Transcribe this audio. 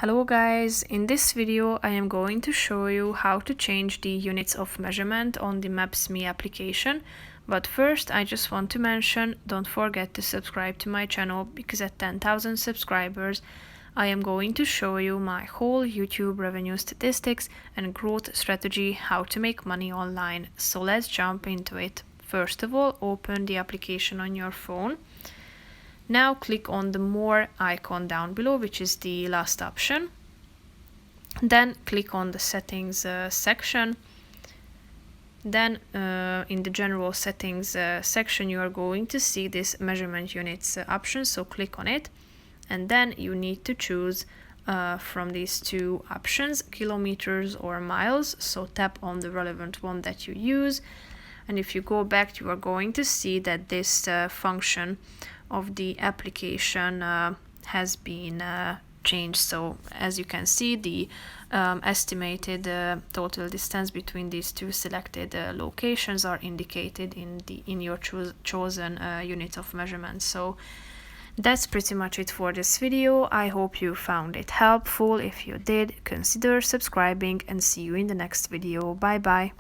Hello guys, in this video I am going to show you how to change the units of measurement on the Maps.me application. But first I just want to mention, don't forget to subscribe to my channel because at 10,000 subscribers I am going to show you my whole YouTube revenue statistics and growth strategy, how to make money online. So let's jump into it. First of all, open the application on your phone. Now click on the More icon down below, which is the last option. Then click on the Settings section. Then in the General Settings section, you are going to see this Measurement Units option, so click on it. And then you need to choose from these two options, kilometers or miles. So tap on the relevant one that you use. And if you go back, you are going to see that this function of the application has been changed. So as you can see, the estimated total distance between these two selected locations are indicated in your chosen unit of measurement. So that's pretty much it for this video. I hope you found it helpful. If you did, consider subscribing and see you in the next video. Bye bye.